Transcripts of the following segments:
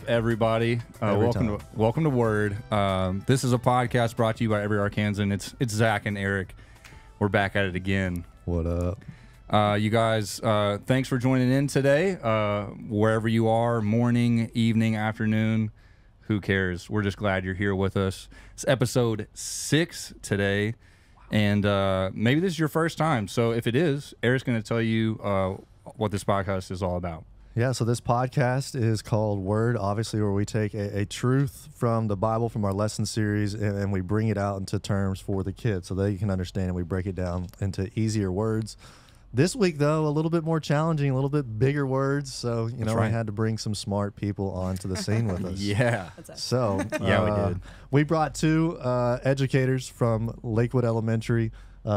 everybody? Welcome to Word. This is a podcast brought to you by every Arkansan. It's Zach and Eric. We're back at it again. What up? You guys, thanks for joining in today. Wherever you are, morning, evening, afternoon, who cares? We're just glad you're here with us. It's episode 6 today, and maybe this is your first time. So if it is, Eric's going to tell you what this podcast is all about. Yeah, so this podcast is called Word, obviously, where we take a truth from the Bible, from our lesson series, and we bring it out into terms for the kids so they can understand, and we break it down into easier words. This week, though, a little bit more challenging, a little bit bigger words. So, I had to bring some smart people onto the scene with us. Yeah. So, yeah, we did. We brought 2 educators from Lakewood Elementary.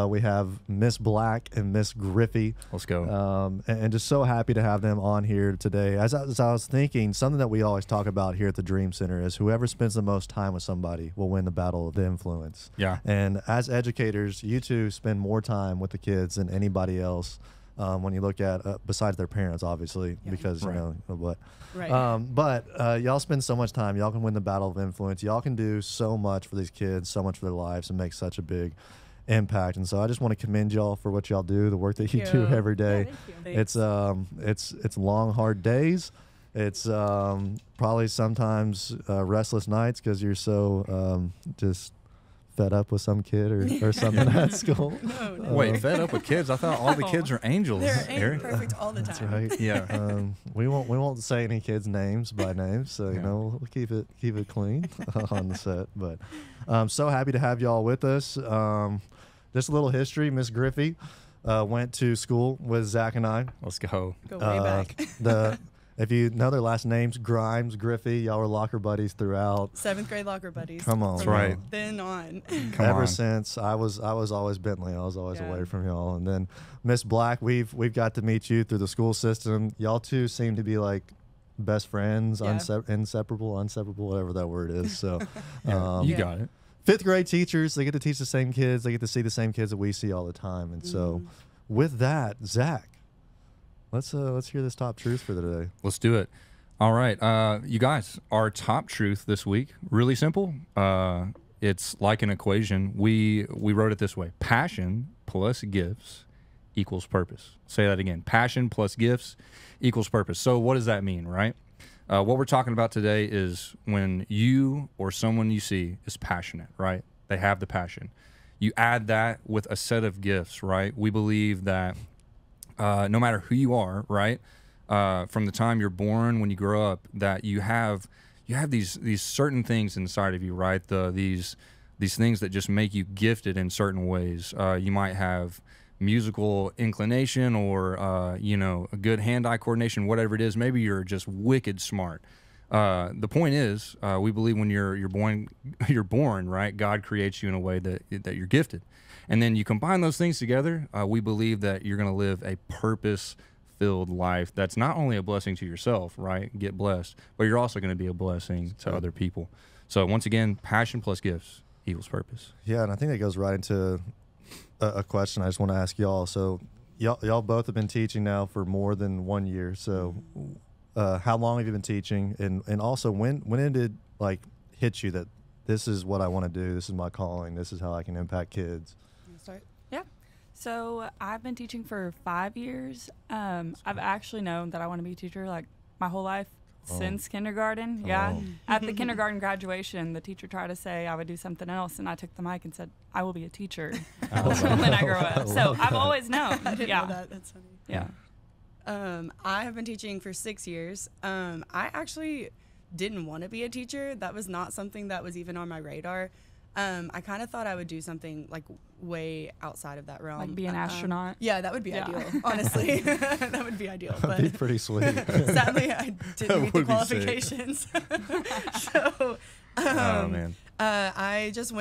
We have Miss Black and Miss Griffey. Let's go. And just so happy to have them on here today. As I was thinking, something that we always talk about here at the Dream Center is whoever spends the most time with somebody will win the battle of influence. Yeah. And as educators, you two spend more time with the kids than anybody else when you look at, besides their parents, obviously, because, but y'all spend so much time. Y'all can win the battle of influence. Y'all can do so much for these kids, so much for their lives, and make such a big impact. And so I just want to commend y'all for what y'all do, the work that you do every day. It's long, hard days. It's probably sometimes restless nights because you're so just fed up with some kid or something at school. No. Wait, fed up with kids? I thought all the kids are angels. They're perfect all the time. That's right. Yeah. We won't say any kids' names by name, so we'll keep it clean on the set. But I'm so happy to have y'all with us. Just a little history. Miss Griffey went to school with Zach and I. Let's go. Go way back. If you know their last names, Grimes, Griffey, y'all were locker buddies throughout. 7th grade locker buddies. Come on. That's right. Then on. Ever since I was always Bentley. I was always away from y'all. And then Miss Black, we've got to meet you through the school system. Y'all two seem to be like best friends, inseparable, whatever that word is. So you got it. 5th grade teachers, they get to teach the same kids. They get to see the same kids that we see all the time. And so with that, Zach, let's hear this top truth for the day. Let's do it. All right. You guys, our top truth this week, really simple. It's like an equation. We wrote it this way. Passion plus gifts equals purpose. Say that again. Passion plus gifts equals purpose. So what does that mean, right? What we're talking about today is when you or someone you see is passionate, right? They have the passion. You add that with a set of gifts, right? We believe that no matter who you are, right, from the time you're born, when you grow up, that you have these certain things inside of you, right? These things that just make you gifted in certain ways. You might have musical inclination or a good hand-eye coordination, whatever it is. Maybe you're just wicked smart. The point is, we believe when you're born, right? God creates you in a way that you're gifted, and then you combine those things together. We believe that you're going to live a purpose-filled life that's not only a blessing to yourself, right? Get blessed, but you're also going to be a blessing to other people. So once again, passion plus gifts equals purpose. Yeah, and I think that goes right into a question I just want to ask y'all. So y'all both have been teaching now for more than 1 year. So how long have you been teaching? And also when did it like hit you that this is what I want to do, this is my calling, this is how I can impact kids? Start? Yeah. So I've been teaching for 5 years. I've actually known that I want to be a teacher like my whole life. Since kindergarten, At the kindergarten graduation, the teacher tried to say I would do something else, and I took the mic and said, I will be a teacher when I grow up. So I've always known. I didn't know that. That's funny. Yeah. I have been teaching for 6 years. I actually didn't want to be a teacher. That was not something that was even on my radar. I kind of thought I would do something like way outside of that realm. Like be an astronaut? Yeah, that would be ideal, honestly. That would be ideal. That'd be pretty sweet. Sadly, I didn't meet the qualifications. So, oh, man. I just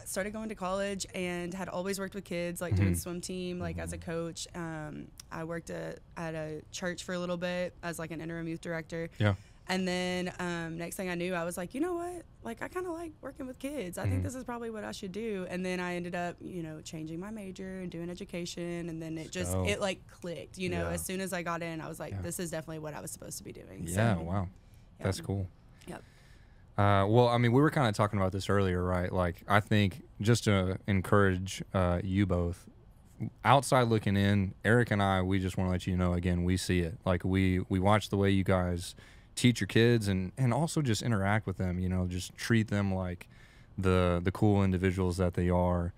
started going to college and had always worked with kids, like doing swim team, like as a coach. I worked at a church for a little bit as like an interim youth director. Yeah. And then next thing I knew, I was like, you know what? Like, I kind of like working with kids. I think this is probably what I should do. And then I ended up, changing my major and doing education. And then it like clicked, as soon as I got in, I was like, this is definitely what I was supposed to be doing. Yeah, so, wow. That's cool. Yep. Well, I mean, we were kind of talking about this earlier, right? Like, I think just to encourage you both, outside looking in, Eric and I, we just want to let you know, again, we see it. Like, we watch the way you guys teach your kids and also just interact with them, you know, just treat them like the cool individuals that they are.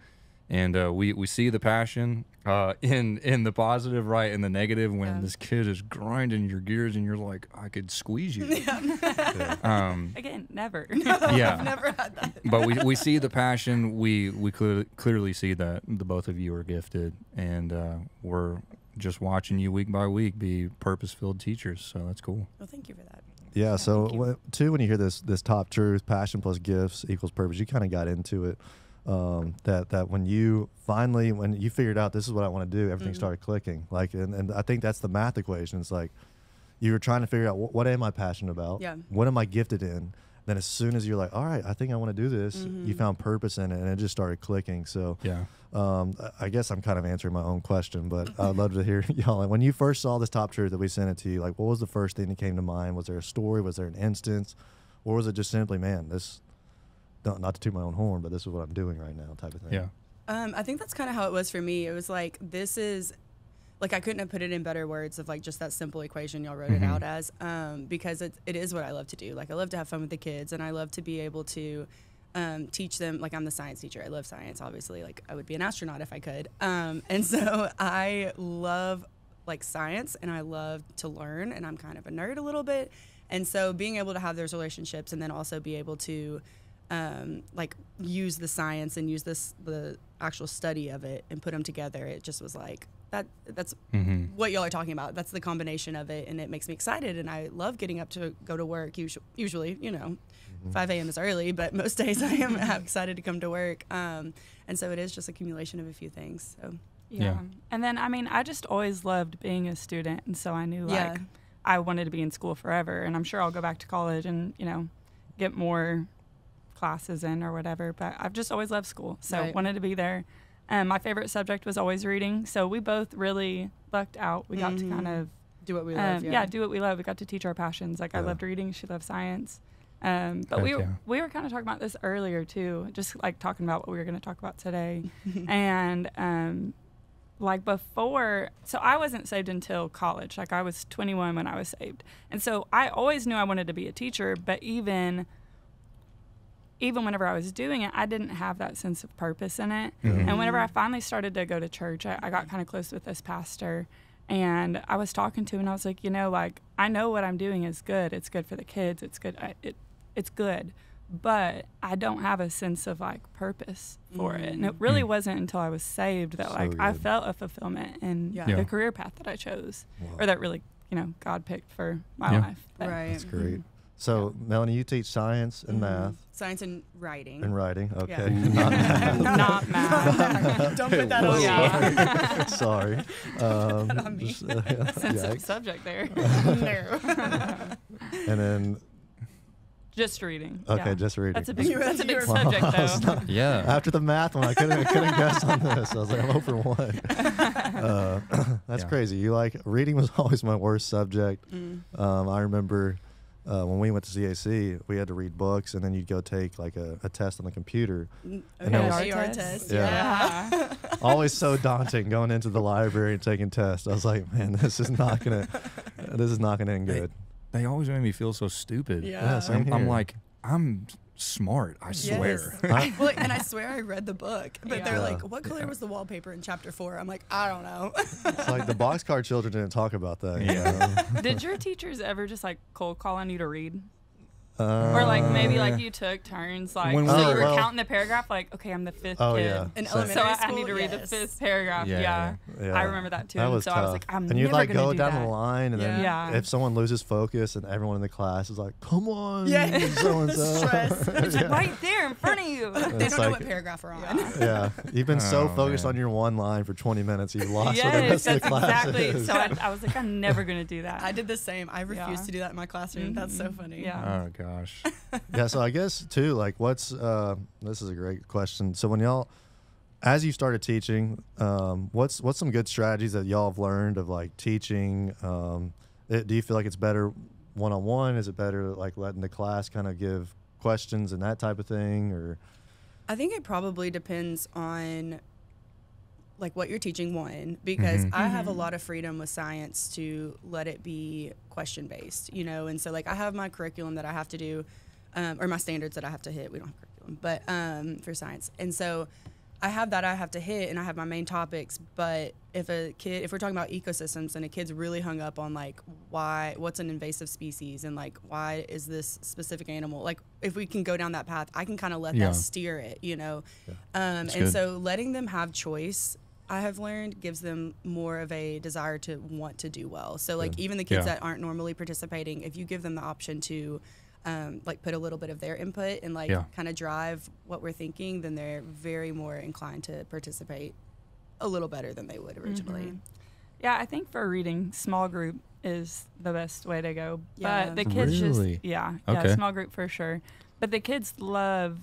And we see the passion in the positive, right, and the negative when this kid is grinding your gears and you're like, I could squeeze you. Again, never. Yeah. I've never had that. But we see the passion. We clearly see that the both of you are gifted, and we're just watching you week by week be purpose-filled teachers. So that's cool. Well, thank you for that. Yeah. So too, when you hear this top truth, passion plus gifts equals purpose, you kind of got into it. That when you figured out this is what I want to do, everything started clicking. Like, and I think that's the math equation. It's like you were trying to figure out what am I passionate about? Yeah. What am I gifted in? Then as soon as you're like, all right, I think I want to do this, you found purpose in it, and it just started clicking. So Yeah. I guess I'm kind of answering my own question, but I'd love to hear y'all. When you first saw this top truth that we sent it to you, like, what was the first thing that came to mind? Was there a story? Was there an instance? Or was it just simply, man, this, not to toot my own horn, but this is what I'm doing right now type of thing? Yeah. I think that's kind of how it was for me. It was like, this is, like, I couldn't have put it in better words of, like, just that simple equation y'all wrote it out as, because it is what I love to do. Like, I love to have fun with the kids, and I love to be able to teach them. Like, I'm the science teacher. I love science, obviously. Like, I would be an astronaut if I could. And so I love, like, science, and I love to learn, and I'm kind of a nerd a little bit. And so being able to have those relationships and then also be able to like, use the science and use the actual study of it and put them together, it just was like, that's what y'all are talking about. That's the combination of it, and it makes me excited, and I love getting up to go to work. Usually, you know, 5 a.m. is early, but most days I am excited to come to work. And so it is just accumulation of a few things. So Yeah. And then, I mean, I just always loved being a student, and so I knew, like, I wanted to be in school forever, and I'm sure I'll go back to college and, you know, get more classes in or whatever, but I've just always loved school, so wanted to be there. My favorite subject was always reading, so we both really lucked out. We got to kind of do what we love. do what we love. We got to teach our passions. Like, I loved reading, she loved science. But we were kind of talking about this earlier too, just like talking about what we were going to talk about today. And like, before, so I wasn't saved until college. Like, I was 21 when I was saved, and so I always knew I wanted to be a teacher, but even whenever I was doing it, I didn't have that sense of purpose in it. And whenever I finally started to go to church, I got kind of close with this pastor, and I was talking to him, and I was like, you know, like, I know what I'm doing is good. It's good for the kids. It's good. It's good. But I don't have a sense of, like, purpose for it. And it really wasn't until I was saved that, like, I felt a fulfillment in the career path that I chose, or that really, you know, God picked for my life. But That's great. So, Melanie, you teach science and math. Science and writing. And writing, okay. Yeah. Not math. Don't put that on me. Sorry. Put that on me. Sensitive subject there. No. And then... Just reading. Okay, just reading. That's a big subject, though. Yeah. After the math one, I couldn't guess on this. I was like, I'm 0 for 1. That's crazy. Reading was always my worst subject. I remember when we went to CAC, we had to read books, and then you'd go take, like, a test on the computer. An was, AR test. Yeah. Always so daunting going into the library and taking tests. I was like, man, this is not gonna end good. They always made me feel so stupid. Yeah. I'm like, I'm smart, I swear. Well, and I swear I read the book, but they're like, what color was the wallpaper in chapter 4? I'm like, I don't know. It's like the boxcar children didn't talk about that. Yeah. Did your teachers ever just, like, cold call on you to read? Or, like, maybe, like, you took turns, like, When so we you were- were counting the paragraph, like, okay, I'm the 5th kid. Yeah. In So- elementary So I school, need to read the yes. 5th paragraph. Yeah. I remember that too. That And was so tough. I was like, I'm and you'd, never like, gonna go do down that. the line, and then Yeah. if someone loses focus, and everyone in the class is like, come on, Yeah. so-and-so. Stress. It's right there in front of you. They don't It's know like- what paragraph we're on. Yeah, you've been so Oh, focused man. on your one line for 20 minutes, you've lost what the Yes, rest of the that's class exactly. is. So I was like, I'm never gonna do that. I did the same. I refused Yeah. to do that in my classroom. That's so funny. Yeah. Oh gosh. Yeah, so I guess too, like, what's this is a great question. So when y'all, as you started teaching, what's some good strategies that y'all have learned of, like, teaching? Do you feel like it's better one-on-one? Is it better like letting the class kind of give questions and that type of thing? Or I think it probably depends on like what you're teaching, one, because I have a lot of freedom with science to let it be question based, you know, and so like I have my curriculum that I have to do, or my standards that I have to hit. We don't have curriculum, but for science, and so I have that I have to hit, and I have my main topics. But if we're talking about ecosystems, and a kid's really hung up on like what's an invasive species, and like why is this specific animal, like if we can go down that path, I can kind of let that steer it, you know. And good. So letting them have choice, I have learned, gives them more of a desire to want to do well. So like even the kids that aren't normally participating, if you give them the option to like put a little bit of their input and like kind of drive what we're thinking, then they're very more inclined to participate a little better than they would originally. Yeah, I think for reading, small group is the best way to go. But the kids yeah, small group for sure. But the kids love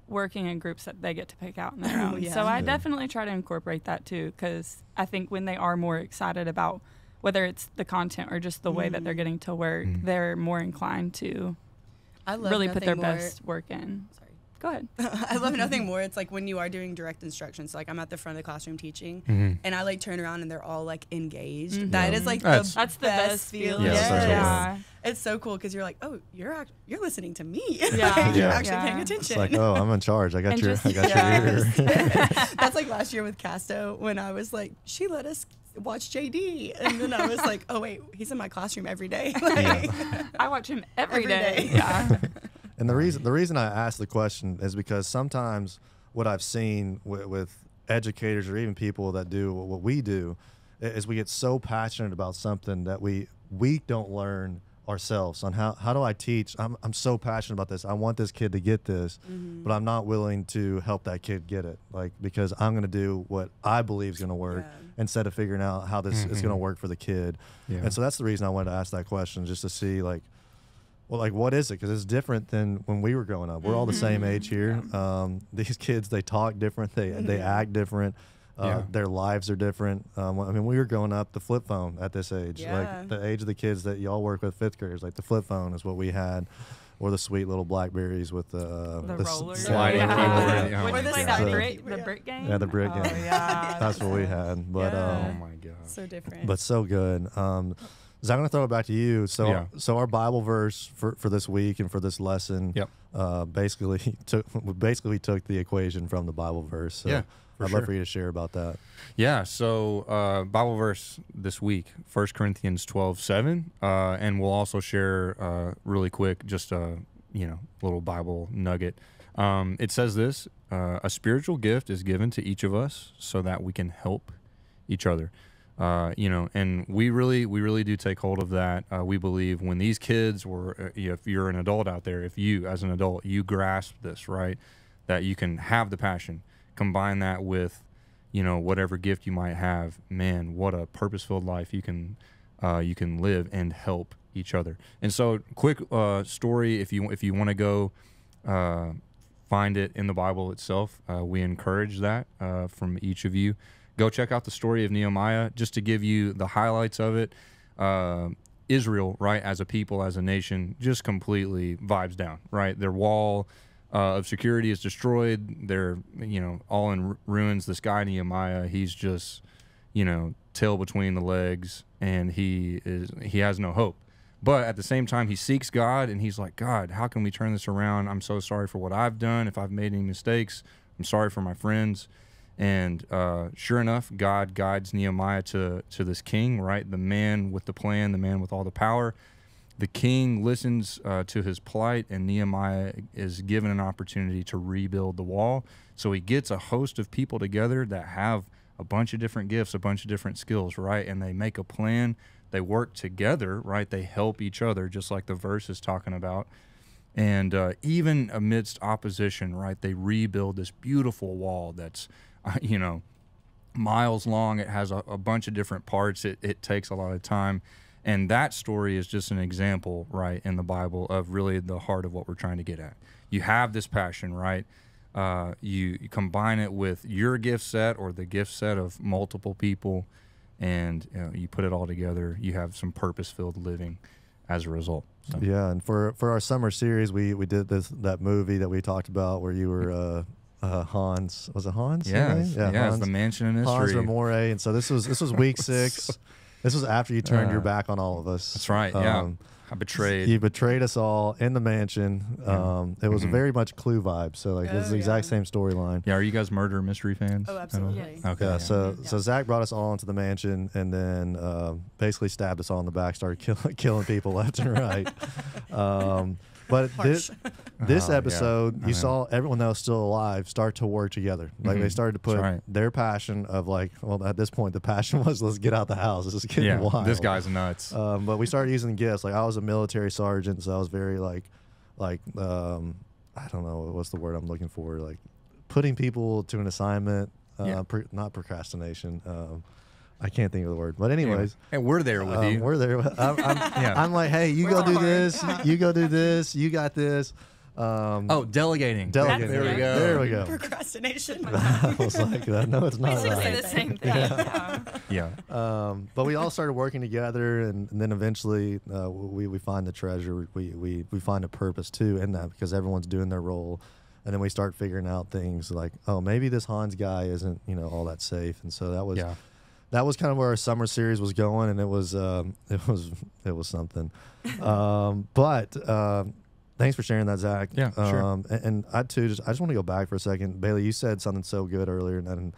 working in groups that they get to pick out on their own. So I definitely try to incorporate that too, because I think when they are more excited about whether it's the content or just the way that they're getting to work, they're more inclined to really put their best work in. Sorry. Go ahead. I love nothing more. It's like when you are doing direct instruction. So like I'm at the front of the classroom teaching, and I like turn around and they're all like engaged. That is like that's the best feeling. Yeah. It's so cool because you're like, oh, you're listening to me. Yeah. Like, you're actually paying attention. It's like, oh, I'm in charge. I got your ear. That's like last year with Casto when I was like, she let us watch JD, and then I was like, oh wait, he's in my classroom every day. Like, I watch him every day. Yeah. And the reason I asked the question is because sometimes what I've seen with educators or even people that do what we do is we get so passionate about something that we don't learn ourselves on how do I teach. I'm so passionate about this. I want this kid to get this, but I'm not willing to help that kid get it, like, because I'm going to do what I believe is going to work instead of figuring out how this is going to work for the kid. And so that's the reason I wanted to ask that question, just to see like, well, like, what is it? Because it's different than when we were growing up. We're all the same age here. These kids, they talk different. They act different. Their lives are different. I mean, we were growing up, the flip phone at this age. Like the age of the kids that y'all work with, fifth graders, like the flip phone is what we had, or the sweet little Blackberries with the roller. Sliding keyboard. What is like the brick game? Yeah, the brick game. Yeah. That's what we had. But oh my God, so different. But so good. So I'm going to throw it back to you. So our Bible verse for this week and for this lesson, basically took the equation from the Bible verse. So I'd love for you to share about that. Yeah. So Bible verse this week, 1 Corinthians 12:7, and we'll also share really quick just a little Bible nugget. It says this: a spiritual gift is given to each of us so that we can help each other. And we really do take hold of that. We believe when these kids were, if you're an adult out there, if you as an adult, you grasp this, right, that you can have the passion, combine that with, whatever gift you might have, man, what a purpose-filled life you can live and help each other. And so quick story, if you want to go find it in the Bible itself, we encourage that from each of you. Go check out the story of Nehemiah, just to give you the highlights of it. Israel, right, as a people, as a nation, just completely vibes down, right? Their wall of security is destroyed. They're, all in ruins. This guy, Nehemiah, he's just, tail between the legs, and he has no hope. But at the same time, he seeks God, and he's like, God, how can we turn this around? I'm so sorry for what I've done. If I've made any mistakes, I'm sorry for my friends. And sure enough, God guides Nehemiah to this king, right? The man with the plan, the man with all the power. The king listens to his plight, and Nehemiah is given an opportunity to rebuild the wall. So he gets a host of people together that have a bunch of different gifts, a bunch of different skills, right? And they make a plan. They work together, right? They help each other, just like the verse is talking about. And even amidst opposition, right, they rebuild this beautiful wall that's miles long. It has a bunch of different parts. It takes a lot of time. And that story is just an example, right, in the Bible of really the heart of what we're trying to get at. You have this passion, right? You combine it with your gift set or the gift set of multiple people, and you put it all together. You have some purpose-filled living. as a result. So. Yeah, and for our summer series, we did that movie that we talked about where you were Hans. Was it Hans? Yeah, Hans, it's the mansion in Hans mystery. Remore. And so this was week 6. This was after you turned your back on all of us. That's right. Yeah, I betrayed. You betrayed us all in the mansion. It was very much Clue vibe. So like this is the exact same storyline. Yeah, are you guys murder mystery fans? Oh, absolutely. Yes. Okay. Yeah, so Zach brought us all into the mansion and then basically stabbed us all in the back, started killing people left and right. But this episode, you saw everyone that was still alive start to work together. Like they started to put their passion of like, well, at this point, the passion was let's get out the house. This is getting wild. This guy's nuts. But we started using gifts. Like I was a military sergeant, so I was very like I don't know what's the word I'm looking for. Like putting people to an assignment, not procrastination. I can't think of the word, but anyways, and we're there with you. We're there. I'm like, hey, you go do this. You go do this. You got this. Delegating. Delegating. There we go. There we go. Procrastination. I was like, no, it's not Basically right. the same thing. Yeah. But we all started working together, and then eventually we find the treasure. We find a purpose too in that because everyone's doing their role. And then we start figuring out things like, oh, maybe this Hans guy isn't, all that safe. And so that was. Yeah. That was kind of where our summer series was going, and it was something. But thanks for sharing that, Zach. Yeah, sure. And I too, I just want to go back for a second. Bailey, you said something so good earlier, and I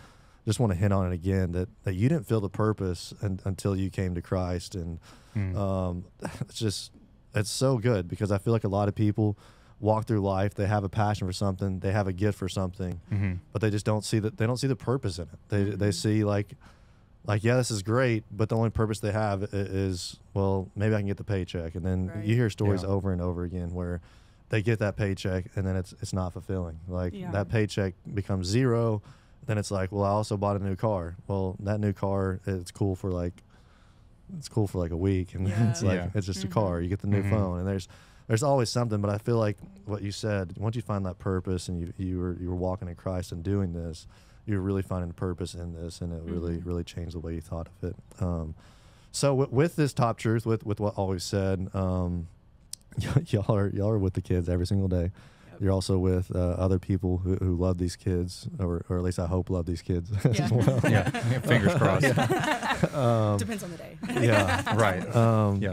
just want to hit on it again that you didn't feel the purpose until you came to Christ, and it's so good because I feel like a lot of people walk through life, they have a passion for something, they have a gift for something, but they just don't see the purpose in it. They see like yeah, this is great, but the only purpose they have is, well, maybe I can get the paycheck. And then you hear stories over and over again where they get that paycheck and then it's not fulfilling. Like that paycheck becomes zero. Then it's like, well, I also bought a new car. Well, that new car, it's cool for like a week, and then it's like it's just a car. You get the new phone, and there's always something. But I feel like what you said, once you find that purpose and you were walking in Christ and doing this, you're really finding purpose in this, and it really changed the way you thought of it. So with this top truth, with what always said, y'all are with the kids every single day. Yep. You're also with other people who love these kids, or at least I hope love these kids as well. Fingers crossed. Depends on the day. Right.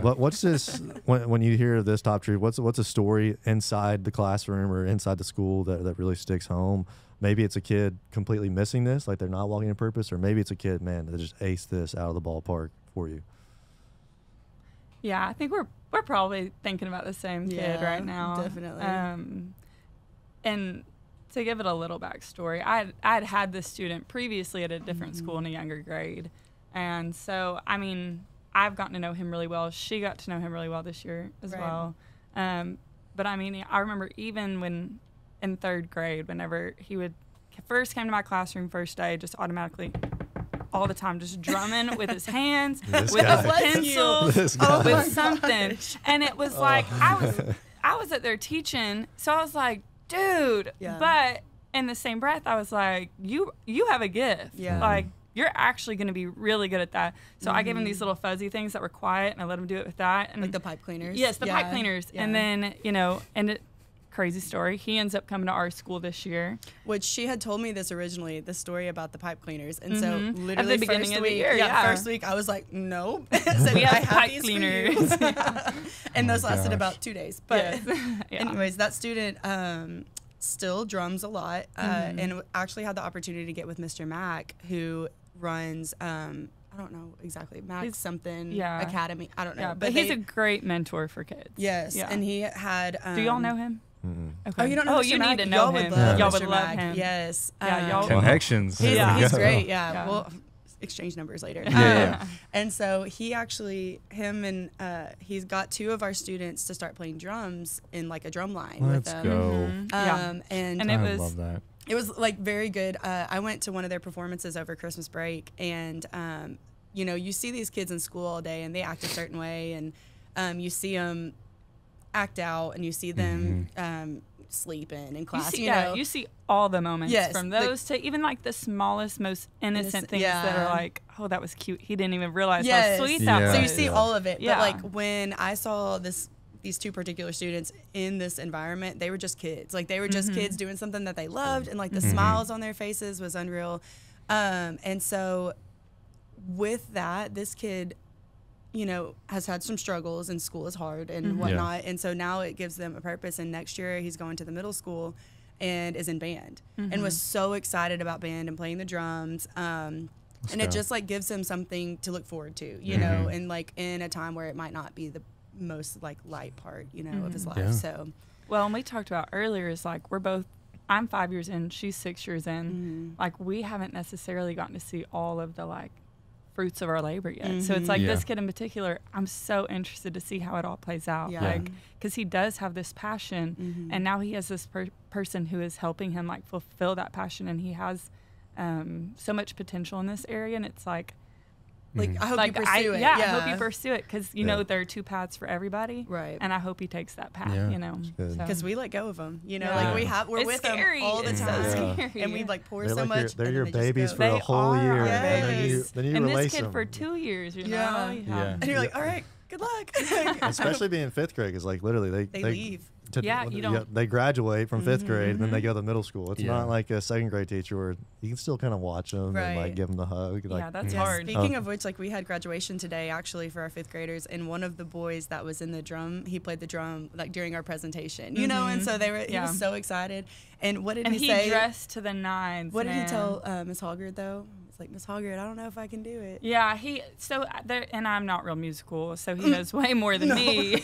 But what's this when you hear this top truth? What's a story inside the classroom or inside the school that really sticks home? Maybe it's a kid completely missing this, like they're not walking in purpose, or maybe it's a kid, man, that just aced this out of the ballpark for you. Yeah, I think we're probably thinking about the same kid right now. Definitely. And to give it a little backstory, I'd had this student previously at a different school in a younger grade, and so I mean, I've gotten to know him really well. She got to know him really well this year as well. But I mean, I remember even when in 3rd grade, whenever he would first came to my classroom first day, just automatically all the time, just drumming with his hands, with his pencils, with something. And it was like, I was at there teaching, so I was like, dude, but in the same breath, I was like, you have a gift. Like, you're actually going to be really good at that. So I gave him these little fuzzy things that were quiet, and I let him do it with that. And like the pipe cleaners? Yes, the pipe cleaners. And then, crazy story, he ends up coming to our school this year. Which she had told me this originally, the story about the pipe cleaners. And so literally at the beginning of the year, first week I was like, nope. So we have I pipe cleaners. And those lasted about 2 days. But anyways, that student still drums a lot and actually had the opportunity to get with Mr. Mack, who runs I don't know exactly, Max something Academy. I don't know. Yeah, but he's a great mentor for kids. Yes, and he had. Do y'all know him? Okay. Oh, you don't know? Oh, Mr. you Mack? need to know him. Y'all would Mr. love Mack. him. Yes. Yeah, y'all connections. He's great. Yeah. We'll exchange numbers later. And so he actually, he's got 2 of our students to start playing drums in like a drum line with them. Let's go. And it was. Love that. It was like very good. I went to one of their performances over Christmas break, and you see these kids in school all day, and they act a certain way, and you see them act out, and you see them sleeping in class. You see all the moments from those to even like the smallest, most innocent things that are like, oh, that was cute. He didn't even realize how sweet that was. So you see all of it. Yeah. But like when I saw these two particular students in this environment, they were just kids. Like they were just kids doing something that they loved, and like the smiles on their faces was unreal. And so with that, this kid, has had some struggles, and school is hard and whatnot. And so now it gives them a purpose. And next year he's going to the middle school and is in band and was so excited about band and playing the drums. And it just like gives him something to look forward to, know, and like in a time where it might not be the most like light part, of his life. So, well, and we talked about earlier is like I'm 5 years in, she's 6 years in. Like we haven't necessarily gotten to see all of the like fruits of our labor yet. So it's like this kid in particular, I'm so interested to see how it all plays out. Like, because he does have this passion, and now he has this person who is helping him like fulfill that passion, and he has so much potential in this area, and it's like I hope you pursue it. I hope you pursue it, because there are two paths for everybody, right? And I hope he takes that path. Because we let go of them. Like we're with them all the time, and we like pour so much. They're your babies for a whole year, and then you and release this kid them for 2 years. And you're like, all right, good luck. Especially being fifth grade, because like literally they leave. They graduate from fifth grade, and then they go to middle school. It's not like a second grade teacher where you can still kind of watch them and like give them the hug. Like, that's hard. Speaking of which, like we had graduation today actually for our fifth graders, and one of the boys that was in the drum, he played the drum like during our presentation, and so he was so excited. And what did he say? And he dressed to the nines. What did he tell Miss Hoggard though? It's like, Miss Hoggard, I don't know if I can do it. Yeah, and I'm not real musical, so he knows way more than me.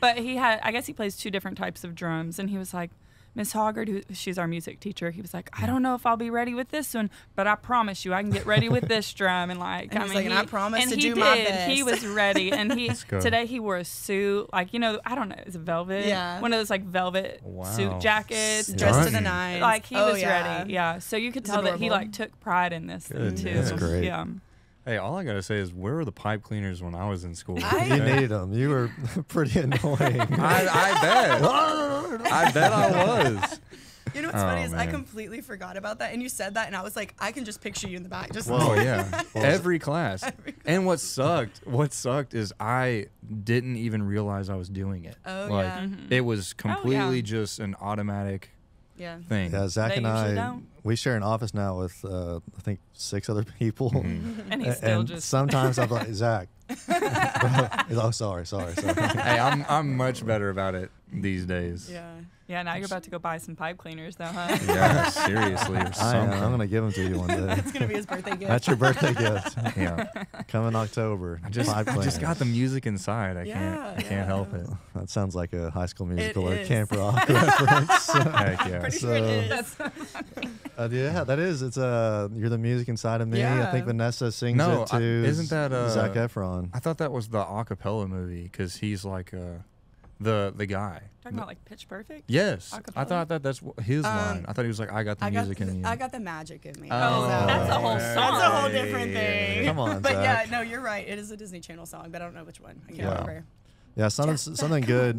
But I guess he plays two different types of drums, and he was like, Miss Hoggard, she's our music teacher, he was like, I don't know if I'll be ready with this one, but I promise you I can get ready with this drum. And like, I promise to do my best. He was ready, and today he wore a suit, like, I don't know, it's velvet, one of those like velvet suit jackets, dressed to the nines. Like he was ready, so you could tell that he like took pride in this thing too. That's great. Yeah. Hey, all I gotta say is, where were the pipe cleaners when I was in school? You needed them. You were pretty annoying. I bet. I bet I was. You know what's funny is I completely forgot about that, and you said that, and I was like, I can just picture you in the back. Just every class. And what sucked is I didn't even realize I was doing it. It was completely just an automatic thing. Yeah, Zach and I, we share an office now with I think 6 other people, and he's still just. Sometimes I'm like, Zach. Oh, sorry. Hey, I'm much better about it these days. Yeah, now you're about to go buy some pipe cleaners, though, huh? Yeah, seriously. Or something. I'm going to give them to you one day. It's going to be his birthday gift. That's your birthday gift. Come in October. I just got the music inside. I can't help it. That sounds like a High School Musical or Camp Rock reference. Heck yeah. Pretty sure it is. That is. It's You're the Music Inside of Me. I think Vanessa sings it too. Isn't that Zac Efron? I thought that was the a cappella movie, because he's like the guy. Talking about like Pitch Perfect? Yes. Acapella? I thought that's his line. I thought he was like, I got the music in you. I got the magic in me. Oh, that's a whole song. That's a whole different thing. Come on, But Zach. no, you're right. It is a Disney Channel song, but I don't know which one. I can't remember. Yeah, something good,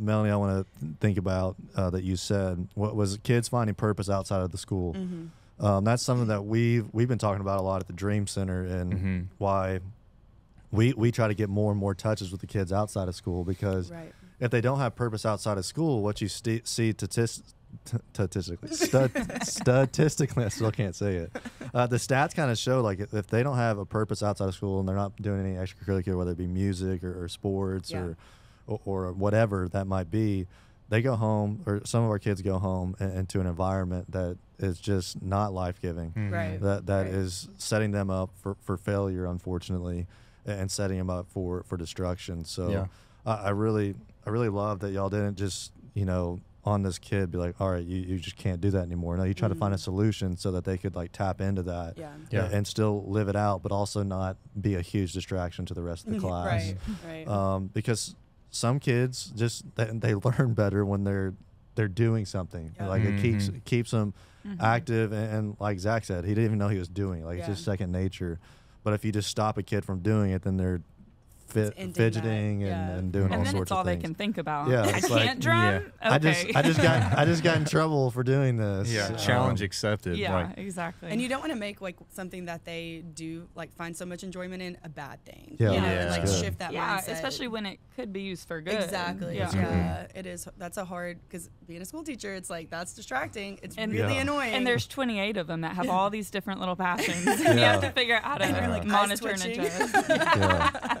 Melanie, I want to think about that you said. What was kids finding purpose outside of the school? That's something that we've been talking about a lot at the Dream Center, and why we try to get more and more touches with the kids outside of school, because if they don't have purpose outside of school, what you see statistically, I still can't say it. The stats kind of show, like, if they don't have a purpose outside of school and they're not doing any extracurricular, whether it be music or sports or whatever that might be, they go home, or some of our kids go home into an environment that is just not life-giving. That is setting them up for failure, unfortunately, and setting them up for destruction. So I really love that y'all didn't just, on this kid be like, all right, you just can't do that anymore. No, you try to find a solution so that they could like tap into that and still live it out, but also not be a huge distraction to the rest of the class. Right. Because some kids just they learn better when they're doing something. Like it keeps them active, and like Zach said, he didn't even know he was doing it. Like it's just second nature. But if you just stop a kid from doing it, then they're fidgeting and doing all and then sorts it's all of they things. can think about. Yeah, I it's can't drum. Okay. I just got in trouble for doing this. Yeah, challenge accepted. Yeah, Like, exactly. And you don't want to make like something that they do like find so much enjoyment in a bad thing. Yeah. You know, Yeah. and like Good. shift that yeah, mindset. especially when it could be used for good. Exactly. Yeah. Yeah. It is. That's a hard, because being a school teacher, it's like that's distracting. It's And- really Yeah. annoying. And there's 28 of them that have all these different little passions. You Yeah. have to figure out how to And they're, like, eyes monitor and twitching. adjust. Yeah.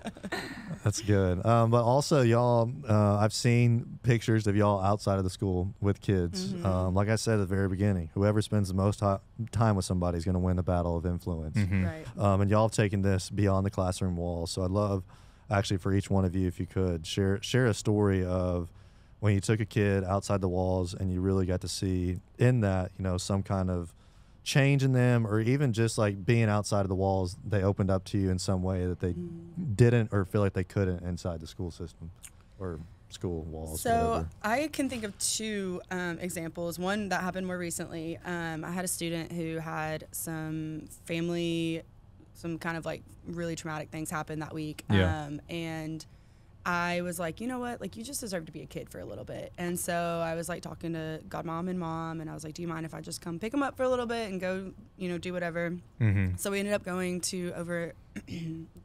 That's good. But also, y'all, I've seen pictures of y'all outside of the school with kids. Like I said at the very beginning, whoever spends the most time with somebody is going to win the battle of influence. right. And y'all have taken this beyond the classroom walls. So I'd love, actually, for each one of you, if you could, share a story of when you took a kid outside the walls and you really got to see in that, some kind of change in them, or even just like being outside of the walls, they opened up to you in some way that they didn't or feel like they couldn't inside the school system or school walls. So whatever. I can think of two examples. One that happened more recently. I had a student who had some kind of like really traumatic things happen that week. Yeah. And I was like, you know what? Like, you just deserve to be a kid for a little bit. And so I was like talking to godmom and mom, and I was like, do you mind if I just come pick him up for a little bit and go, do whatever? So we ended up going to over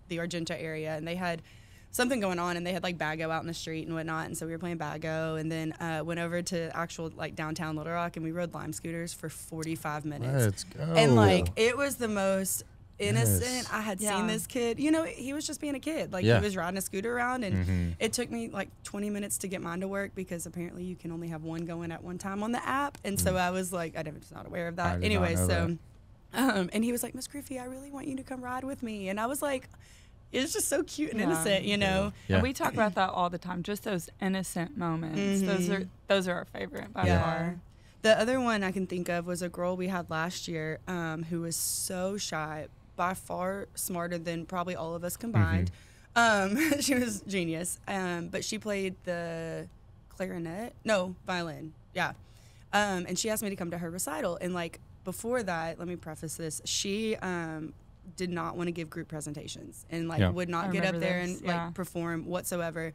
the Argenta area, and they had something going on, and they had like Bago out in the street and whatnot. And so we were playing Bago, and then went over to actual like downtown Little Rock, and we rode lime scooters for 45 minutes. let's go. And like, it was the most innocent. Yes. I had Yeah. seen this kid, he was just being a kid. Like, Yeah. he was riding a scooter around, and it took me like 20 minutes to get mine to work, because apparently you can only have one going at one time on the app. And so I was like, I was not aware of I that. did Anyway, not know so and he was like, Miss Griffey, I really want you to come ride with me. And I was like, it's just so cute and innocent, Yeah. And we talk about that all the time, just those innocent moments. Those are our favorite by far. The other one I can think of was a girl we had last year who was so shy, by far smarter than probably all of us combined. She was genius, but she played the violin. Yeah. And she asked me to come to her recital. And like, before that, let me preface this. She did not want to give group presentations, and like would not get up there and like perform whatsoever.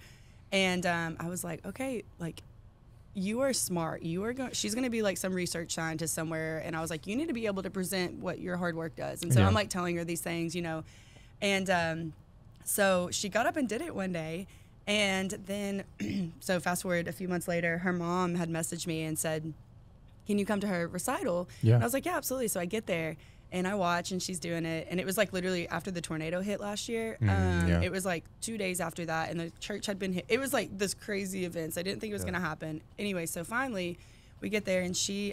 And I was like, okay, like, you are smart. She's going to be like some research scientist somewhere. And I was like, you need to be able to present what your hard work does. And so I'm like telling her these things, and so she got up and did it one day. And then, so fast forward a few months later, her mom had messaged me and said, can you come to her recital? Yeah. And I was like, yeah, absolutely. So I get there and I watch, and she's doing it. And it was like literally after the tornado hit last year. It was like 2 days after that, and the church had been hit. It was like this crazy events. I didn't think it was going to happen. Anyway, so finally we get there, and she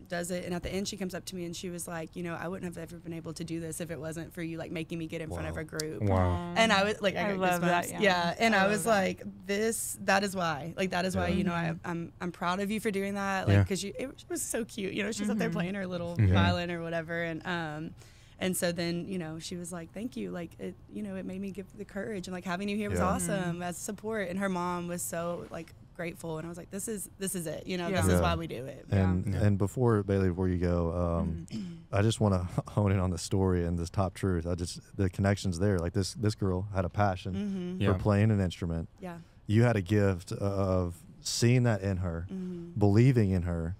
does it. And at the end, she comes up to me and she was like, I wouldn't have ever been able to do this if it wasn't for you, like, making me get in front of a group. Wow. And I was like, I got love goosebumps. that. Yeah. And I was like, that is why. Like, that is why, I'm proud of you for doing that. Like, because it was so cute. She's up there playing her little violin or whatever. And so then, she was like, thank you. Like, it made me give the courage, and like having you here was awesome as support. And her mom was so like grateful. And I was like, this is it. This is why we do it. And before, Bailey, before you go, I just want to hone in on the story and this top truth. The connections there. Like this girl had a passion for playing an instrument. Yeah. You had a gift of seeing that in her, believing in her,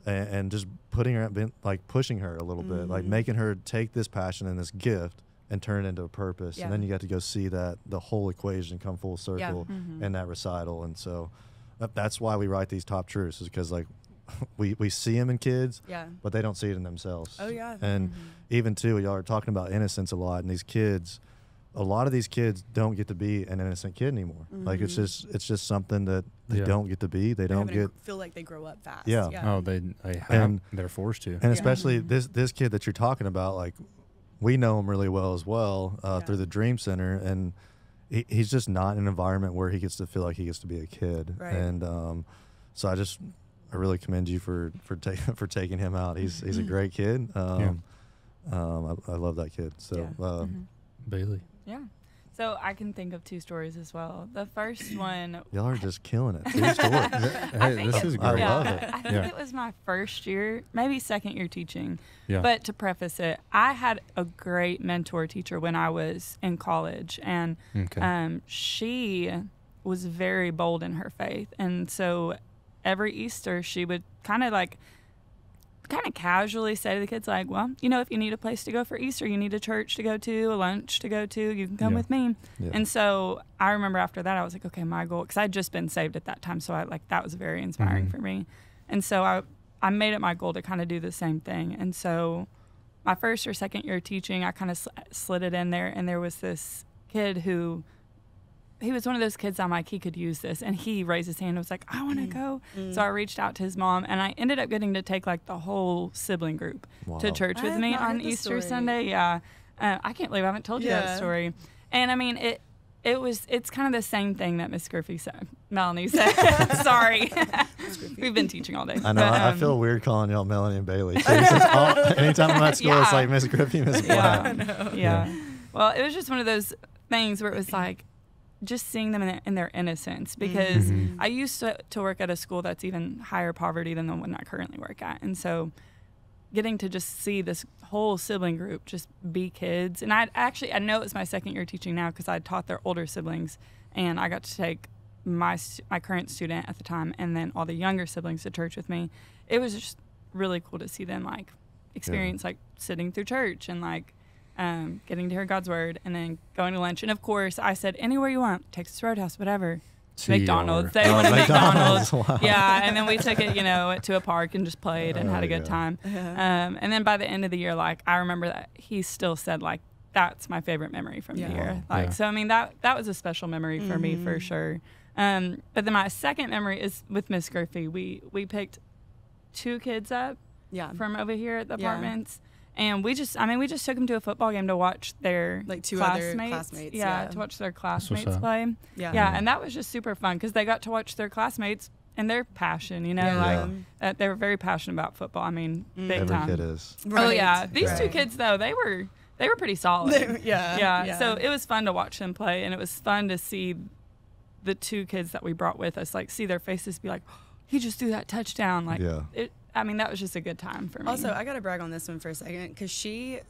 and just putting her, like pushing her a little bit, like making her take this passion and this gift and turn it into a purpose. And then you got to go see that the whole equation come full circle in that recital. And so that's why we write these top truths, is because like we see them in kids, but they don't see it in themselves. Oh yeah. And even too, y'all are talking about innocence a lot, and these kids, a lot of these kids don't get to be an innocent kid anymore. Like it's just something that they don't get to be. They don't feel like they grow up fast. Yeah. Oh, they have. They're forced to. And especially this kid that you're talking about, like we know him really well as well through the Dream Center, and he's just not in an environment where he gets to feel like he gets to be a kid. Right. And so I really commend you for taking him out. He's a great kid. I love that kid. So Bailey. Yeah. So I can think of 2 stories as well. The first one, Y'all are just killing it. 2 stories. Hey, this is great. I love it. I think it was my first year, maybe second year teaching. Yeah. But to preface it, I had a great mentor teacher when I was in college, and she was very bold in her faith. And so every Easter, she would kind of casually say to the kids, like, well, you know, if you need a place to go for Easter, you need a church to go to, a lunch to go to, you can come with me. Yeah. And so I remember after that, I was like, okay, my goal, because I'd just been saved at that time. So that was very inspiring for me. And so I made it my goal to kind of do the same thing. And so my first or second year teaching, I kind of slid it in there. And there was this kid he was one of those kids I'm like, he could use this. And he raised his hand and was like, I want to go. So I reached out to his mom, and I ended up getting to take like the whole sibling group to church with me on Easter Sunday. Yeah. I can't believe I haven't told you that story. And I mean, it's kind of the same thing that Miss Griffey said. Melanie said. Sorry. We've been teaching all day. I know. But, I feel weird calling y'all Melanie and Bailey. Anytime I'm at school, it's like Miss Griffey, Miss Black. Yeah. Well, it was just one of those things where it was like, just seeing them in their innocence, because I used to work at a school that's even higher poverty than the one I currently work at. And so getting to just see this whole sibling group just be kids. And I know it was my second year teaching now, because I taught their older siblings, and I got to take my current student at the time and then all the younger siblings to church with me. It was just really cool to see them like experience like sitting through church and like getting to hear God's word, and then going to lunch. And of course, I said, anywhere you want, Texas Roadhouse, whatever. McDonald's. They wanted McDonald's. Wow. Yeah, and then we took it, to a park and just played and had a good time. And then by the end of the year, like, I remember that he still said, like, that's my favorite memory from the year. Like, so I mean, that was a special memory for me for sure. But then my second memory is with Miss Griffey. We picked 2 kids up from over here at the apartments. And we just took them to a football game to watch their like 2 classmates. other classmates. To watch their classmates play. Yeah, and that was just super fun, because they got to watch their classmates and their passion. They were very passionate about football. I mean, big time. Every kid is. Right. Oh yeah, these 2 kids though, they were pretty solid. Yeah. So it was fun to watch them play, and it was fun to see the 2 kids that we brought with us, like, see their faces be like, oh, he just threw that touchdown. Like, that was just a good time for me. Also, I got to brag on this one for a second, because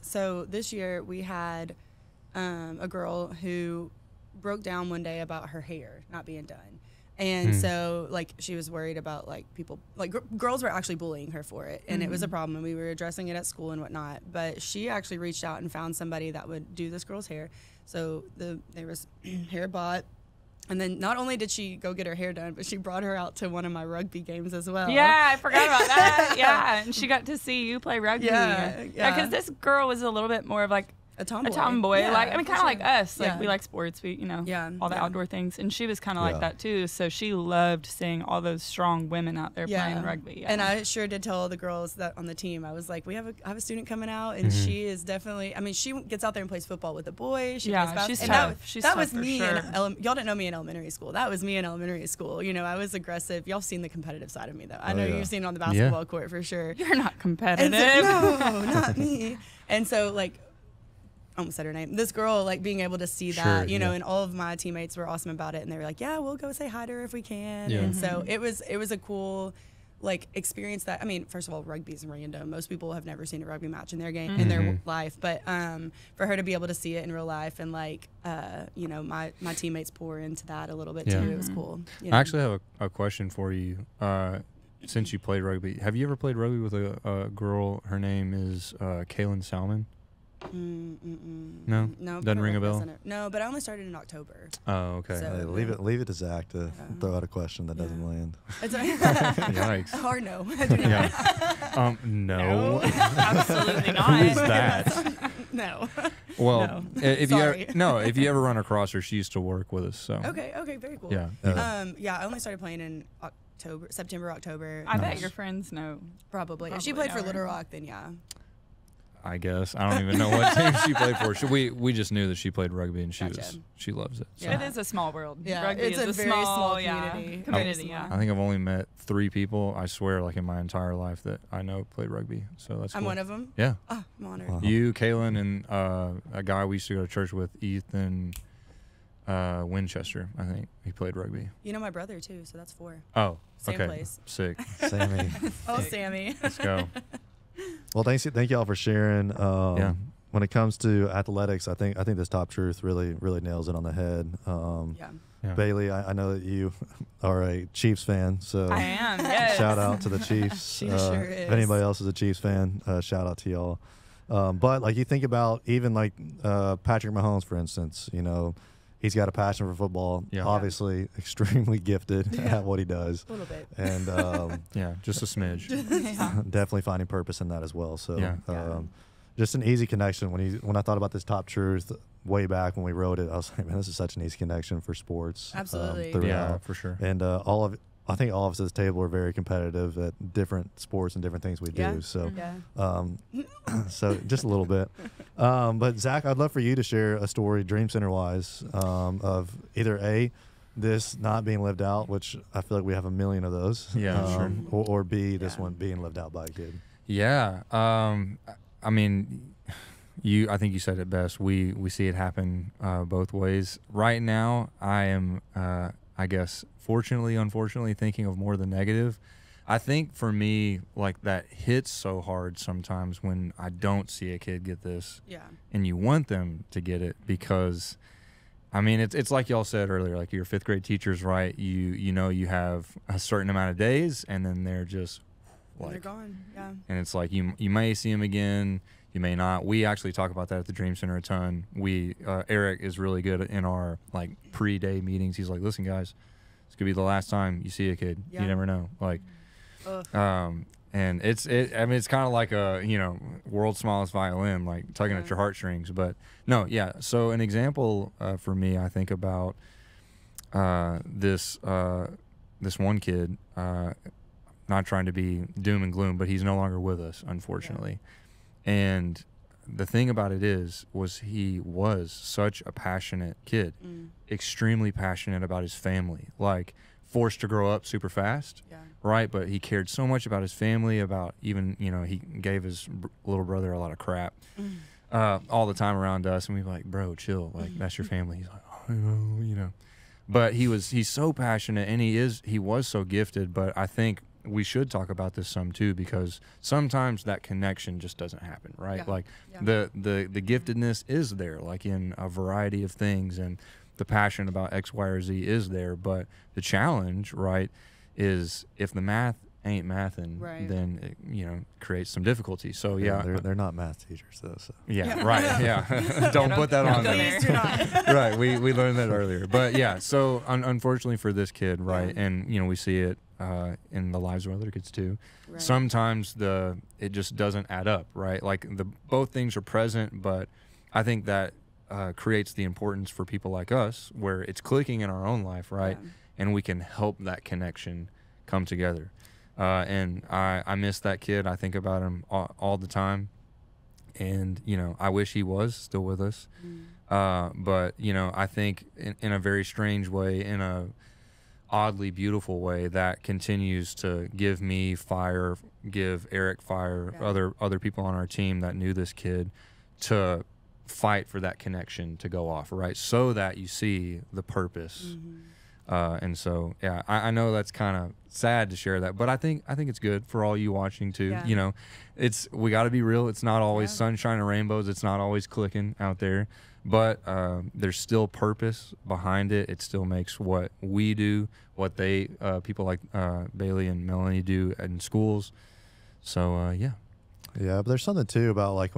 so this year we had a girl who broke down one day about her hair not being done. And so, like, she was worried about, like, people, like, girls were actually bullying her for it. And it was a problem, and we were addressing it at school and whatnot. But she actually reached out and found somebody that would do this girl's hair. So there was hair bought. And then not only did she go get her hair done, but she brought her out to one of my rugby games as well. Yeah, I forgot about that. Yeah, and she got to see you play rugby. Yeah, because this girl was a little bit more of like a tomboy. Yeah, like, I mean, kind of like us. Like, we like sports, all the outdoor things. And she was kind of like that too. So she loved seeing all those strong women out there playing rugby. Yeah. And I sure did tell all the girls that on the team, I was like, I have a student coming out, and she is definitely, I mean, she gets out there and plays football with the boys. She plays basketball. She's tough. That was me. Sure. Y'all didn't know me in elementary school. That was me in elementary school. I was aggressive. Y'all seen the competitive side of me, though. I know you've seen it on the basketball court for sure. You're not competitive. No, not me. And so, like, almost said her name. This girl, like, being able to see that, and all of my teammates were awesome about it, and they were like, "Yeah, we'll go say hi to her if we can." Yeah. And so it was a cool, like, experience. That, I mean, first of all, rugby's random. Most people have never seen a rugby match in their game in their life, but for her to be able to see it in real life, and like, my teammates pour into that a little bit too. It was cool. I actually have a question for you. Since you played rugby, have you ever played rugby with a girl? Her name is Kaylin Salmon. No, doesn't ring a bell. No, but I only started in October. Oh, okay. So, leave it to Zach to throw out a question that doesn't land. Yikes. Or no. No. Absolutely not. Who is that? No. Well, no. if you ever run across her, she used to work with us. So. Okay, very cool. Yeah. I only started playing in September, October. I bet your friends know. Probably. If she played for Little Rock, then yeah. I guess. I don't even know what team she played for. We just knew that she played rugby, and she loves it. So. It is a small world. Yeah, rugby it's is a very small community. I think I've only met 3 people, I swear, like in my entire life that I know played rugby. So that's cool. I'm one of them? Yeah. Oh, I'm honored. You, Kaylin, and a guy we used to go to church with, Ethan. Winchester, I think. He played rugby. You know my brother too, so that's 4. Oh, Same okay. place. Sick. Sammy. Oh, Sammy. Let's go. Well, thank y'all for sharing. Yeah. When it comes to athletics, I think this Top Truth really nails it on the head. Yeah. Bailey, I know that you are a Chiefs fan, so I am. Yes. shout out to the Chiefs. She sure is. If anybody else is a Chiefs fan, shout out to y'all. But like you think about even like Patrick Mahomes, for instance, you know, he's got a passion for football. Yeah. Obviously, extremely gifted at what he does. A little bit. And Yeah, just a smidge. definitely finding purpose in that as well. So Yeah. just an easy connection. When I thought about this Top Truth way back when we wrote it, I was like, man, this is such an easy connection for sports. Absolutely. Throughout. Yeah, for sure. And I think all of us at this table are very competitive at different sports and different things we Yeah. do. So, Yeah. so just a little bit. But Zach, I'd love for you to share a story, Dream Center wise, of either this not being lived out, which I feel like we have a million of those. Yeah, sure. Or B, this Yeah. one being lived out by a kid. Yeah. I mean, I think you said it best. We see it happen both ways. Right now, I am, I guess, fortunately, unfortunately, thinking of more the negative. I think for me, like that hits so hard sometimes when I don't see a kid get this, Yeah. and you want them to get it because, I mean, it's like y'all said earlier, like your 5th grade teachers, right? You know you have a certain amount of days, and then they're just And they're like, gone. Yeah. and it's like you may see them again, you may not. We actually talk about that at the Dream Center a ton. Eric is really good in our like pre-day meetings. He's like, listen, guys, this could be the last time you see a kid. Yeah. You never know. Like, Ugh. and it's kind of like a, you know, world's smallest violin, like tugging at your heartstrings. But no, yeah. So an example for me, I think about this one kid. Not trying to be doom and gloom, but he's no longer with us, unfortunately. Yeah. And the thing about it he was such a passionate kid, extremely passionate about his family, like forced to grow up super fast, right? But he cared so much about his family, about even, you know, he gave his little brother a lot of crap all the time around us. And we'd be like, bro, chill. Like, that's your family. He's like, oh, you know. But he's so passionate, and he was so gifted. But I think we should talk about this some too, because sometimes that connection just doesn't happen, right? Yeah. Like Yeah. the giftedness is there, like in a variety of things, and the passion about X, Y, or Z is there. But the challenge, right, is if the math ain't mathing, Right. then it, you know, creates some difficulty. So They're not math teachers though. So. yeah, right. Yeah. Don't put that on them. Please do not. Right. We learned that earlier. But yeah, so unfortunately for this kid, right, and you know, we see it in the lives of other kids too. Right. Sometimes it just doesn't add up, right? Like both things are present, but I think that creates the importance for people like us where it's clicking in our own life, right? Yeah. And we can help that connection come together. And I miss that kid. I think about him all the time. And, you know, I wish he was still with us. But, you know, I think in a very strange way, in a oddly beautiful way, that continues to give me fire, give Eric fire, Yeah. other people on our team that knew this kid, to fight for that connection to go off, right? So that you see the purpose. And so, yeah, I know that's kind of sad to share that, but I think it's good for all you watching too. Yeah. You know, we got to be real. It's not always Yeah. sunshine and rainbows. It's not always clicking out there, but there's still purpose behind it. It still makes what we do, what people like Bailey and Melanie do in schools. So yeah. Yeah, but there's something too about like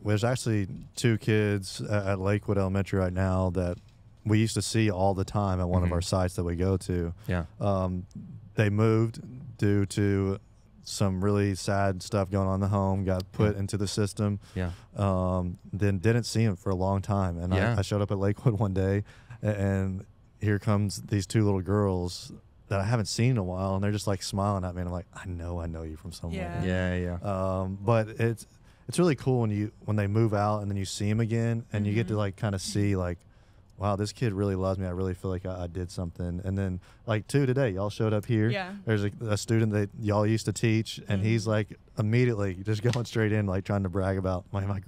there's actually 2 kids at Lakewood Elementary right now that we used to see all the time at one of our sites that we go to. Yeah. They moved due to some really sad stuff going on in the home, got put into the system. Yeah. Then didn't see him for a long time. And I showed up at Lakewood one day, and here comes these 2 little girls that I haven't seen in a while, and they're just like smiling at me, and I'm like, I know you from somewhere. Yeah. But it's really cool when they move out and then you see them again, and you get to like kind of see like wow, this kid really loves me. I really feel like I did something. And then like today, y'all showed up here. Yeah. There's a student that y'all used to teach, and he's like immediately just going straight in, like trying to brag about my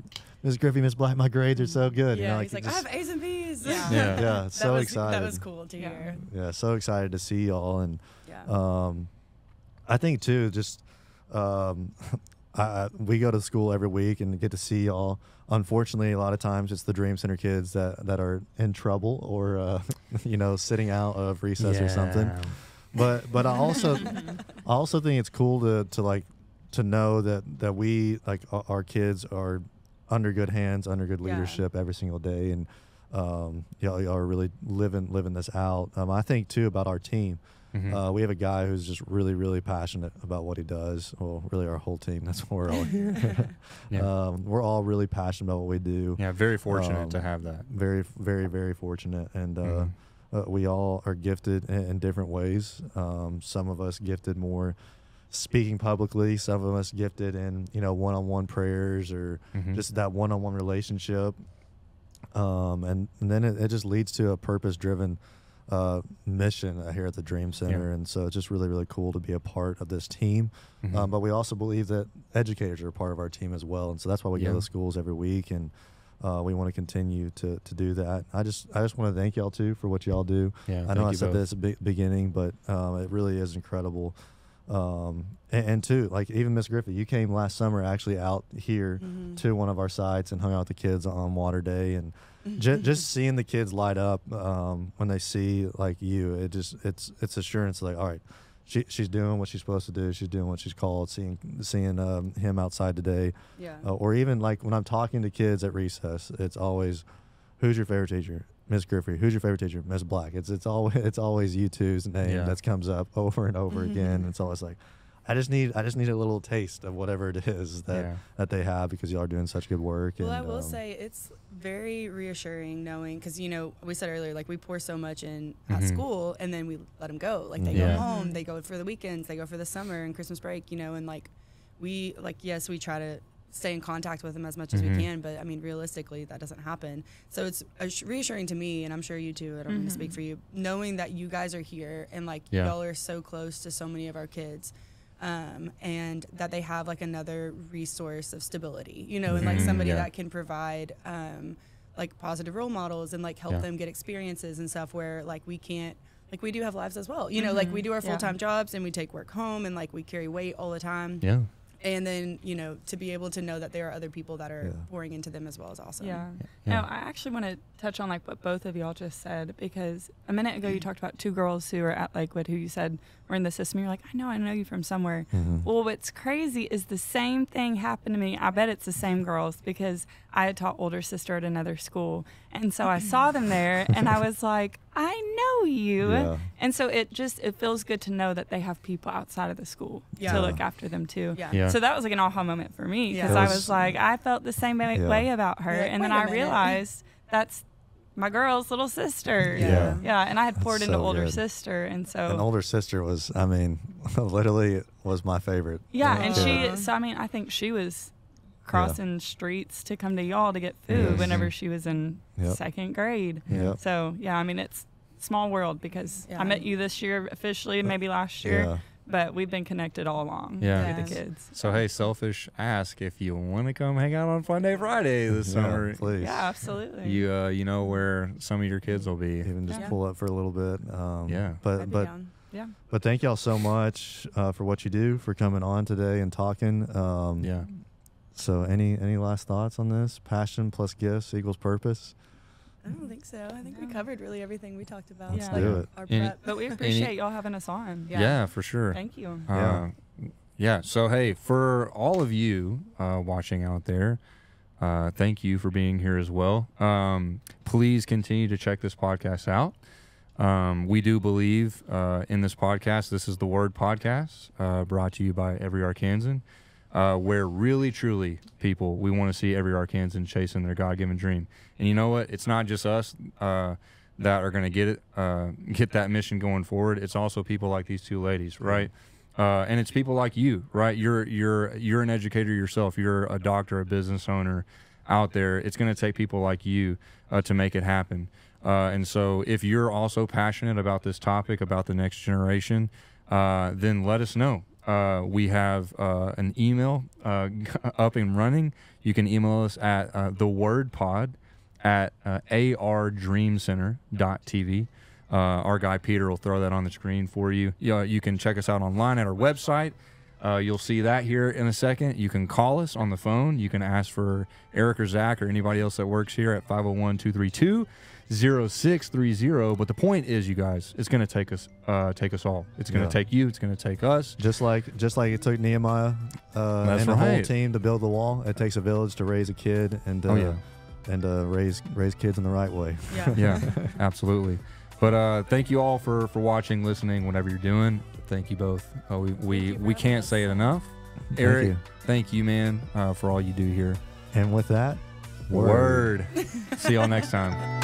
Miss Griffey, Miss Black, my grades are so good. Yeah, he's like just, I have A's and B's. Yeah, so excited. That was cool to hear. Yeah, so excited to see y'all. And Yeah. I think too, just we go to school every week and get to see y'all. Unfortunately, a lot of times it's the Dream Center kids that are in trouble or sitting out of recess or something. But I also think it's cool to know that we, like, our kids are under good hands, under good leadership every single day, and y'all are really living this out. I think too about our team. We have a guy who's just really, really passionate about what he does. Well, really our whole team. That's why we're all here. We're all really passionate about what we do. Yeah, very fortunate to have that. Very, very, very fortunate. And we all are gifted in different ways. Some of us gifted more speaking publicly. Some of us gifted in, one-on-one prayers or just that one-on-one relationship. And then it just leads to a purpose-driven mission here at the Dream Center. And so it's just really, really cool to be a part of this team. But we also believe that educators are a part of our team as well. And so that's why we go to schools every week, and we want to continue to do that. I just want to thank y'all too for what y'all do. I know I said this at the beginning, but it really is incredible. And too, like even Miss Griffith, you came last summer actually out here to one of our sites and hung out with the kids on Water Day, and just seeing the kids light up when they see like you, it's assurance, like, all right, she's doing what she's supposed to do, she's doing what she's called. Seeing him outside today, or even like when I'm talking to kids at recess, it's always, who's your favorite teacher? Miss Griffey. Who's your favorite teacher? Miss Black. It's always you two's name that comes up over and over again. It's always like, I just need a little taste of whatever it is that they have, because y'all are doing such good work. Well, and, I will say it's very reassuring knowing, because we said earlier, like, we pour so much in at school and then we let them go. Like, they go home, they go for the weekends, they go for the summer and Christmas break, and like we try to stay in contact with them as much as we can, but I mean, realistically, that doesn't happen. So it's reassuring to me, and I'm sure you too, I don't mean to speak for you, knowing that you guys are here and like y'all are so close to so many of our kids, and that they have like another resource of stability, and like somebody that can provide like positive role models and like help them get experiences and stuff, where like we can't, like we do have lives as well, like we do our full-time jobs and we take work home and like we carry weight all the time. And then, to be able to know that there are other people that are pouring into them as well is awesome. No, I actually want to touch on like what both of y'all just said, because a minute ago you talked about two girls who are at Lakewood who you said were in the system. You're like, I know you from somewhere. Well, what's crazy is the same thing happened to me. I bet it's the same girls, because I had taught older sister at another school. And so I saw them there and I was like, I know you. And so it feels good to know that they have people outside of the school to look after them too. So that was like an aha moment for me, because I was like, I felt the same way about her. Like, and then I realized that's my girl's little sister. And I had poured into older sister. And so an older sister was, I mean, literally was my favorite. And I think she was crossing streets to come to y'all to get food whenever she was in second grade. So it's small world, because I met you this year officially, maybe last year, but we've been connected all along through the kids. So hey, selfish ask if you want to come hang out on Fun Day Friday this summer. Please. Yeah, absolutely. You know where some of your kids will be. Even just pull up for a little bit. But thank y'all so much for what you do, for coming on today and talking. So any last thoughts on this? Passion plus gifts equals purpose? I don't think so. I think we covered really everything we talked about. Let's do it. Our prep. But we appreciate y'all having us on. Yeah, for sure. Thank you. So hey, for all of you watching out there, thank you for being here as well. Please continue to check this podcast out. We do believe in this podcast. This is the Word Podcast, brought to you by Every Arkansan, where really, truly, people, we want to see every Arkansan chasing their God-given dream. And you know what? It's not just us that are going to get that mission going forward. It's also people like these two ladies, right? And it's people like you, right? You're an educator yourself. You're a doctor, a business owner out there. It's going to take people like you to make it happen. And so if you're also passionate about this topic, about the next generation, then let us know. We have an email up and running. You can email us at thewordpod@ardreamcenter.tv. Our guy Peter will throw that on the screen for you. You can check us out online at our website. You'll see that here in a second. You can call us on the phone. You can ask for Eric or Zach or anybody else that works here at 501-232-0630. But the point is, you guys, it's going to take us all. It's going to take you. It's going to take us. Just like it took Nehemiah and the whole team to build the wall. It takes a village to raise a kid and raise kids in the right way. Yeah, absolutely. But thank you all for watching, listening, whatever you're doing. Thank you both. We can't say it enough. Eric, thank you, man, for all you do here. And with that, word. See y'all next time.